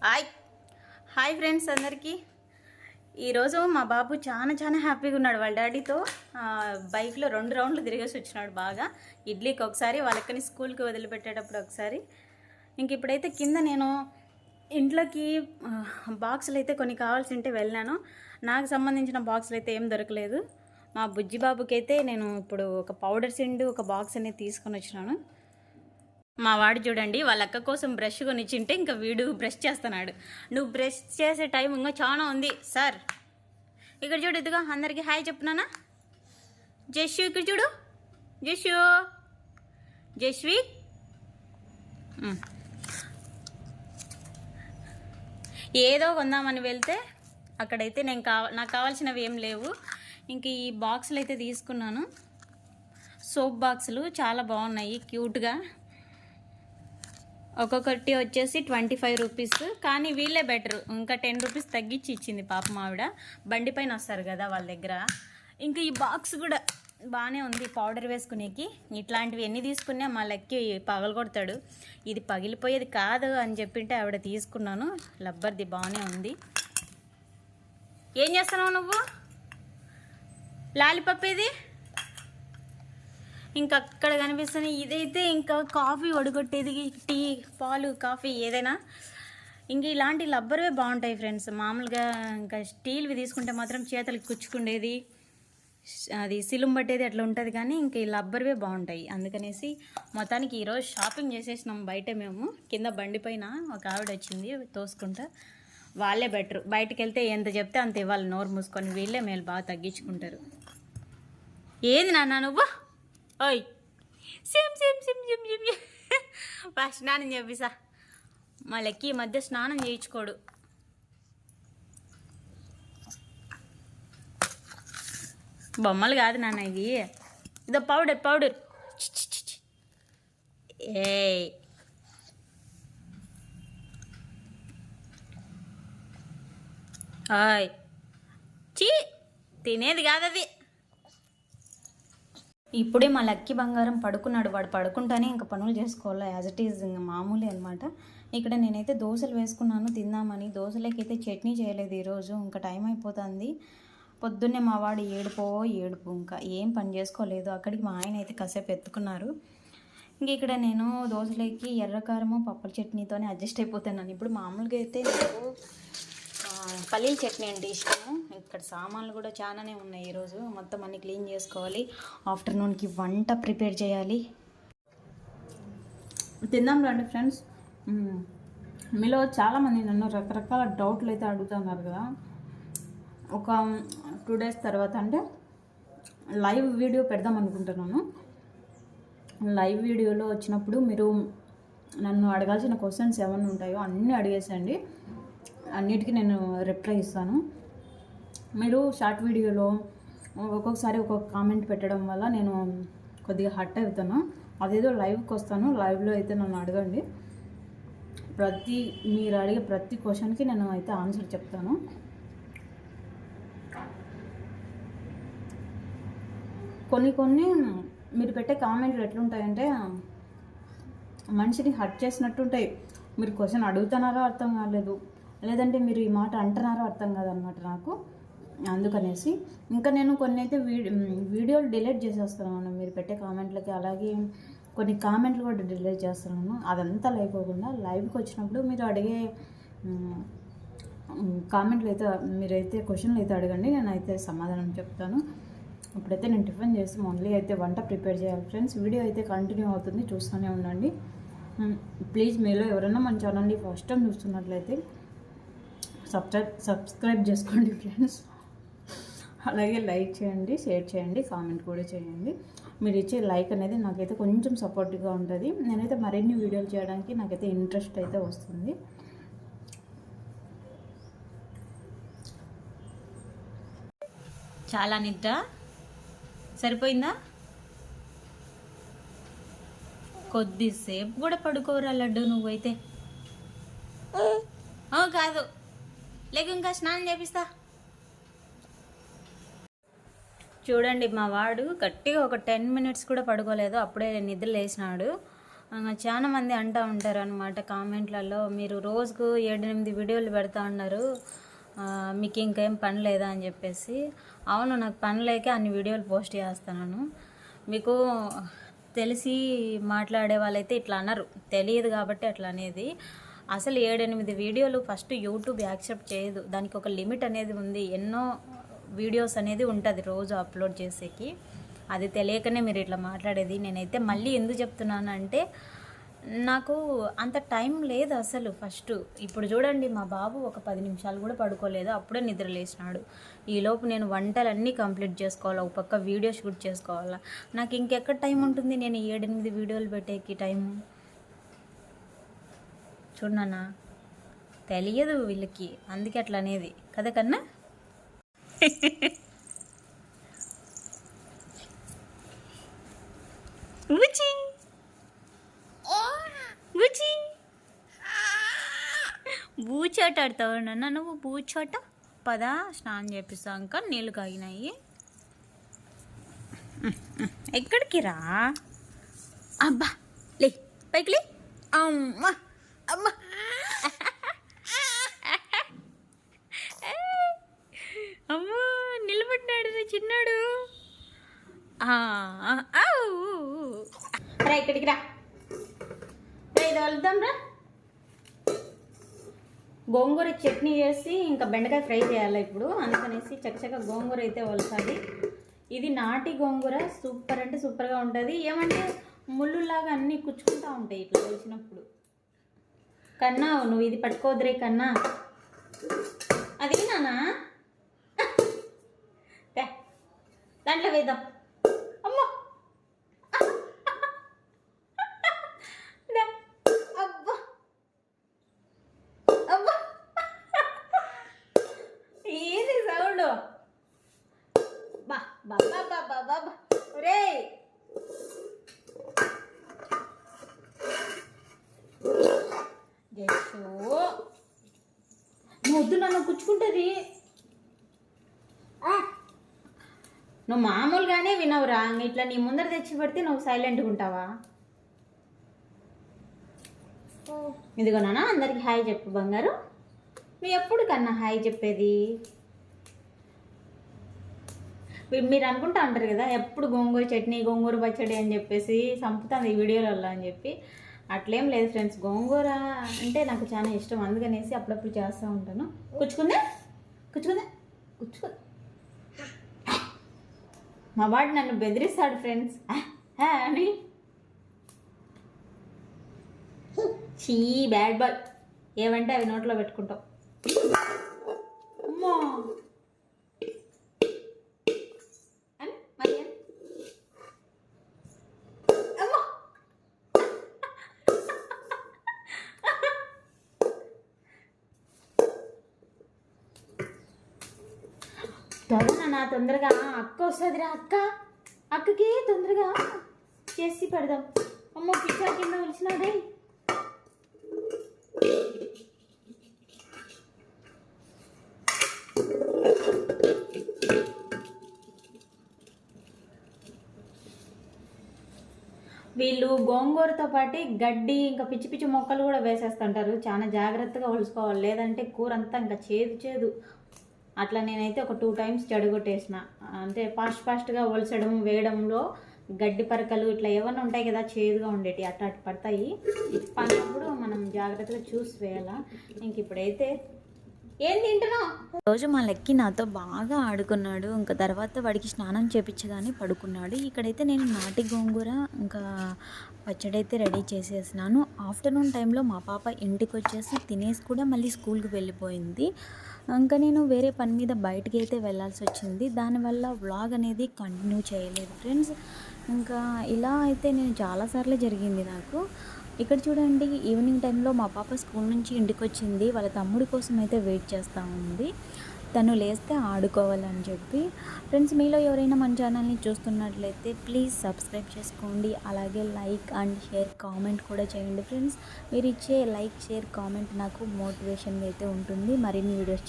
Hi hi friends అందరికీ. ఈరోజు మా బాబు చాలా హ్యాపీగా ఉన్నాడు. వాళ్ళ డాడీతో బైక్లో 2 రౌండ్లు తిరిగేసి వచ్చినాడు. బాగా ఇడ్లీకి ఒకసారి, వాళ్ళకని స్కూల్కి వదిలిపెట్టేటప్పుడు ఒకసారి. ఇంక ఇప్పుడైతే కింద నేను ఇంట్లోకి బాక్సులు అయితే కొన్ని కావాల్సి ఉంటే వెళ్ళాను. నాకు సంబంధించిన బాక్సులు అయితే ఏం దొరకలేదు. మా బుజ్జి బాబుకి అయితే నేను ఇప్పుడు ఒక పౌడర్ సిండు ఒక బాక్స్ అనేది తీసుకొని వచ్చినాను. మా వాడు చూడండి వాళ్ళ అక్క కోసం బ్రష్ కొనిచ్చింటే ఇంకా వీడు బ్రష్ చేస్తున్నాడు. నువ్వు బ్రష్ చేసే టైం ఇంకా చాలా ఉంది సార్. ఇక్కడ చూడు, ఇదిగా అందరికీ హాయ్ చెప్తున్నానా. జస్సు ఇక్కడ చూడు, జస్సు జస్వి. ఏదో కొందామని వెళ్తే అక్కడైతే నాకు కావాల్సినవి ఏం లేవు. ఇంక ఈ బాక్సులు అయితే తీసుకున్నాను. సోప్ బాక్సులు చాలా బాగున్నాయి, క్యూట్గా. ఒక్కొక్కటి వచ్చేసి 25 రూపీస్, కానీ వీళ్ళే బెటర్. ఇంకా 10 రూపీస్ తగ్గించి ఇచ్చింది పాపం ఆవిడ. బండి పైన వస్తారు కదా వాళ్ళ దగ్గర. ఇంకా ఈ బాక్స్ కూడా బాగానే ఉంది పౌడర్ వేసుకునేకి. ఇట్లాంటివి ఎన్ని తీసుకున్నా మా లెక్కి పగలగొడతాడు. ఇది పగిలిపోయేది కాదు అని చెప్పింటే ఆవిడ తీసుకున్నాను. లబ్బర్ది బాగానే ఉంది. ఏం చేస్తున్నావు నువ్వు? లాలిపప్ ఇది ఇంకా అక్కడ కనిపిస్తుంది. ఇదైతే ఇంకా కాఫీ వడగొట్టేది, టీ, పాలు, కాఫీ ఏదైనా. ఇంక ఇలాంటి లబ్బర్వే బాగుంటాయి ఫ్రెండ్స్. మామూలుగా ఇంకా స్టీల్వి తీసుకుంటే మాత్రం చేతులకి కుచ్చుకుండేది, అది సిలుం పట్టేది అట్లా ఉంటుంది. కానీ ఇంక ఈ లబ్బర్వే బాగుంటాయి. అందుకనేసి మొత్తానికి ఈరోజు షాపింగ్ చేసేసినాం బయట. మేము కింద బండి పైన ఒక ఆవిడ వచ్చింది తోసుకుంటా. వాళ్ళే బెటర్. బయటకు వెళ్తే ఎంత చెప్తే అంత ఇవ్వాలి, నోరు మూసుకొని. వీళ్ళే మేలు బాగా తగ్గించుకుంటారు. ఏది నాన్న నువ్వు? ఓయ్ SIM SIM SIM SIM SIM బా స్నానం చేపిసా. మా లెక్కి ఈ మధ్య స్నానం చేయించుకోడు. బొమ్మలు కాదు నాన్న ఇవి, ఇదో పౌడర్. ఏ ఓయ్ చీ, తినేది కాదు అది. ఇప్పుడే మా లక్కీ బంగారం పడుకున్నాడు. వాడు పడుకుంటానే ఇంకా పనులు చేసుకోవాలి, యాజ్ ఇట్ ఈజ్ ఇంకా మామూలే అనమాట. ఇక్కడ నేనైతే దోశలు వేసుకున్నాను తిందామని. దోశలకైతే చట్నీ చేయలేదు ఈరోజు, ఇంకా టైం అయిపోతుంది. పొద్దున్నే మా వాడు ఏడుపు, ఇంకా ఏం పని చేసుకోలేదు. అక్కడికి మా ఆయన అయితే కాసేపు ఎత్తుకున్నారు. ఇంక ఇక్కడ నేను దోశలకి ఎర్రకారము పప్పుల చట్నీతోనే అడ్జస్ట్ అయిపోతున్నాను. ఇప్పుడు మామూలుగా అయితే నాకు పల్లీల చట్నీ అంటే ఇష్టము. ఇక్కడ సామాన్లు కూడా చాలానే ఉన్నాయి. ఈరోజు మొత్తం అన్ని క్లీన్ చేసుకోవాలి. ఆఫ్టర్నూన్కి వంట ప్రిపేర్ చేయాలి. తిందాం రండి ఫ్రెండ్స్. మీలో చాలామంది నన్ను రకరకాల డౌట్లు అయితే అడుగుతున్నారు కదా. ఒక 2 డేస్ తర్వాత అంటే లైవ్ వీడియో పెడదాం అనుకుంటున్నాను. లైవ్ వీడియోలో వచ్చినప్పుడు మీరు నన్ను అడగాల్సిన క్వశ్చన్స్ ఏమైనా ఉంటాయో అన్నీ అడిగేసండి. అన్నిటికీ నేను రిప్లై ఇస్తాను. మీరు షార్ట్ వీడియోలో ఒక్కొక్కసారి ఒక్కొక్క కామెంట్ పెట్టడం వల్ల నేను కొద్దిగా హర్ట్ అవుతాను. అదేదో లైవ్కి వస్తాను. లైవ్లో అయితే నన్ను అడగండి. మీరు అడిగే ప్రతి క్వశ్చన్కి నేను అయితే ఆన్సర్ చెప్తాను. కొన్ని మీరు పెట్టే కామెంట్లు ఎట్లుంటాయంటే మనిషిని హర్ట్ చేసినట్టుంటాయి. మీరు క్వశ్చన్ అడుగుతున్నారో అర్థం కాలేదు, లేదంటే మీరు ఈ మాట అంటున్నారో అర్థం కాదనమాట నాకు. అందుకనేసి ఇంకా నేను కొన్ని అయితే వీడియోలు డిలీట్ చేసేస్తున్నాను మీరు పెట్టే కామెంట్లకి. అలాగే కొన్ని కామెంట్లు కూడా డిలీట్ చేస్తున్నాను. అదంతా లేకోకుండా లైవ్కి వచ్చినప్పుడు మీరు అడిగే కామెంట్లు అయితే మీరైతే క్వశ్చన్లు అయితే అడగండి, నేనైతే సమాధానం చెప్తాను. ఇప్పుడైతే నేను టిఫిన్ చేసి ఓన్లీ అయితే వంట ప్రిపేర్ చేయాలి ఫ్రెండ్స్. వీడియో అయితే కంటిన్యూ అవుతుంది, చూస్తూనే ఉండండి ప్లీజ్. మీలో ఎవరైనా మన ఛానల్ని ఫస్ట్ టైం చూస్తున్నట్లయితే సబ్స్క్రైబ్ చేసుకోండి ఫ్రెండ్స్. అలాగే లైక్ చేయండి, షేర్ చేయండి, కామెంట్ కూడా చేయండి. మీరు ఇచ్చే లైక్ అనేది నాకైతే కొంచెం సపోర్టివ్గా ఉంటుంది. నేనైతే మరిన్ని వీడియోలు చేయడానికి నాకైతే ఇంట్రెస్ట్ అయితే వస్తుంది. చాలా నిద్ర సరిపోయిందా? కొద్దిసేపు కూడా పడుకోరా లడ్డు నువ్వైతే. కాదు లేక ఇంకా స్నానం చేపిస్తా. చూడండి మా వాడు గట్టిగా ఒక 10 మినిట్స్ కూడా పడుకోలేదు, అప్పుడే నిద్ర లేచినాడు. చాలా మంది అంటూ ఉంటారు అనమాట కామెంట్లలో, మీరు రోజుకు 7-8 వీడియోలు పెడతా ఉన్నారు, మీకు ఇంకేం పని లేదా అని చెప్పేసి. అవును, నాకు పని లేక అన్ని వీడియోలు పోస్ట్ చేస్తున్నాను. మీకు తెలిసి మాట్లాడే వాళ్ళైతే ఇట్లా అన్నారు, తెలియదు కాబట్టి అట్లా అనేది. అసలు 7-8 వీడియోలు ఫస్ట్ యూట్యూబ్ యాక్సెప్ట్ చేయదు, దానికి ఒక లిమిట్ అనేది ఉంది. ఎన్నో వీడియోస్ అనేది ఉంటుంది రోజు అప్లోడ్ చేసేకి. అది తెలియకనే మీరు ఇట్లా మాట్లాడేది. నేనైతే మళ్ళీ ఎందుకు చెప్తున్నాను అంటే, నాకు అంత టైం లేదు అసలు ఫస్ట్. ఇప్పుడు చూడండి, మా బాబు ఒక 10 నిమిషాలు కూడా పడుకోలేదు, అప్పుడే నిద్ర లేచినాడు. ఈలోపు నేను వంటలన్నీ కంప్లీట్ చేసుకోవాలా, ఒక పక్క వీడియో షూట్ చేసుకోవాలా. నాకు ఇంకెక్కడ టైం ఉంటుంది నేను 7-8 వీడియోలు పెట్టేకి టైం? చూడన్నా, తెలియదు వీళ్ళకి, అందుకే అట్లా అనేది కదా కన్నా. బుచ్చి బుచ్చి బూచాట ఆడతావు నాన్న నువ్వు? బూచాట పదా, స్నానం చేపిస్తా. ఇంకా నీళ్ళు కాగినాయి. ఎక్కడికి రా? అబ్బా లే, పైకి లే. అమ్మా అమ్మా, అమ్మా నిలబడినాడు చిన్నాడు. రా ఇక్కడికి రా, ఇది వెళ్దాం రా. గోంగూర చట్నీ చేసి ఇంకా బెండకాయ ఫ్రై చేయాలి ఇప్పుడు, అందుకనేసి చక్కగా గోంగూర అయితే వలసాలి. ఇది నాటి గోంగూర, సూపర్ అంటే సూపర్గా ఉంటుంది. ఏమంటే ముళ్ళులాగా అన్నీ కుచ్చుకుంటూ ఉంటాయి ఇట్లా వచ్చినప్పుడు. కన్నా నువ్వు ఇది పట్టుకోద్రే కన్నా, అది నానా దాంట్లో వేద్దాం. అమ్మో అబ్బా అబ్బా, ఏది సౌండ్? బా బాబా బాబా బాబా, రే వద్దు, నన్ను కుచ్చుకుంటుంది. నువ్వు మామూలుగానే వినవురా, ఇట్లా నీ ముందర తెచ్చి పెడితే నువ్వు సైలెంట్గా ఉంటావా? ఇదిగో నాన్న, అందరికి హాయ్ చెప్పు బంగారు. నువ్వు ఎప్పుడు కన్నా హాయ్ చెప్పేది? మీరు అనుకుంటా ఉంటారు కదా, ఎప్పుడు గోంగూర చట్నీ గోంగూర పచ్చడి అని చెప్పేసి చంపుతాను ఈ వీడియోలలో అని చెప్పి. అట్లేం లేదు ఫ్రెండ్స్, గోంగూర అంటే నాకు చాలా ఇష్టం, అందుకనేసి అప్పుడప్పుడు చేస్తూ ఉంటాను. కుచ్చుకుందా కుచ్చుకుందా కుచ్చుకుందా. మా వాడు నన్ను బెదిరిస్తాడు ఫ్రెండ్స్ అని. చీ బ్యాడ్ బాయ్, ఏమంటే అవి నోట్లో పెట్టుకుంటావు. అమ్మో అని మరి అమ్మో. త్వరగా తొందరగా అక్క వస్తుందిరా, అక్కకి తొందరగా చేసి పెడదాం. అమ్మో పిచ్చా కింద పిలిచినాడే. వీళ్ళు గోంగూరతో పాటు గడ్డి ఇంకా పిచ్చి పిచ్చి మొక్కలు కూడా వేసేస్తుంటారు. చాలా జాగ్రత్తగా ఒలుసుకోవాలి, లేదంటే కూర అంతా ఇంకా చేదు. అట్లా నేనైతే ఒక 2 టైమ్స్ చెడగొట్టేసిన. అంటే ఫాస్ట్గా ఒలసడం వేయడంలో గడ్డి పరకలు ఇట్లా ఏమన్నా ఉంటాయి కదా చేదుగా ఉండేటి, అట్లా పడతాయి. పడినప్పుడు మనం జాగ్రత్తగా చూసి వేయాలా. ఇంక ఇప్పుడైతే ఏం తింటున్నావు? రోజు మా లెక్కి నాతో బాగా ఆడుకున్నాడు. ఇంకా తర్వాత వాడికి స్నానం చేపించగానే పడుకున్నాడు. ఇక్కడైతే నేను నాటి గోంగూర ఇంకా పచ్చడి అయితే రెడీ చేసేసినాను. ఆఫ్టర్నూన్ టైంలో మా పాప ఇంటికి వచ్చేసి తినేసి కూడా మళ్ళీ స్కూల్కి వెళ్ళిపోయింది. ఇంకా నేను వేరే పని మీద బయటికి అయితే వెళ్ళాల్సి వచ్చింది, దానివల్ల వ్లాగ్ అనేది కంటిన్యూ చేయలేదు ఫ్రెండ్స్. ఇంకా ఇలా అయితే నేను చాలాసార్లు జరిగింది నాకు. ఇక్కడ చూడండి, ఈవినింగ్ టైంలో మా పాప స్కూల్ నుంచి ఇంటికి వచ్చింది. వాళ్ళ తమ్ముడి కోసం అయితే వెయిట్ చేస్తూ ఉంది, తను లేస్తే ఆడుకోవాలని చెప్పి. ఫ్రెండ్స్, మీలో ఎవరైనా మన ఛానల్ని చూస్తున్నట్లయితే ప్లీజ్ సబ్స్క్రైబ్ చేసుకోండి, అలాగే లైక్ అండ్ షేర్ కామెంట్ కూడా చేయండి ఫ్రెండ్స్. మీరు ఇచ్చే లైక్ షేర్ కామెంట్ నాకు మోటివేషన్ అయితే ఉంటుంది మరిన్ని వీడియోస్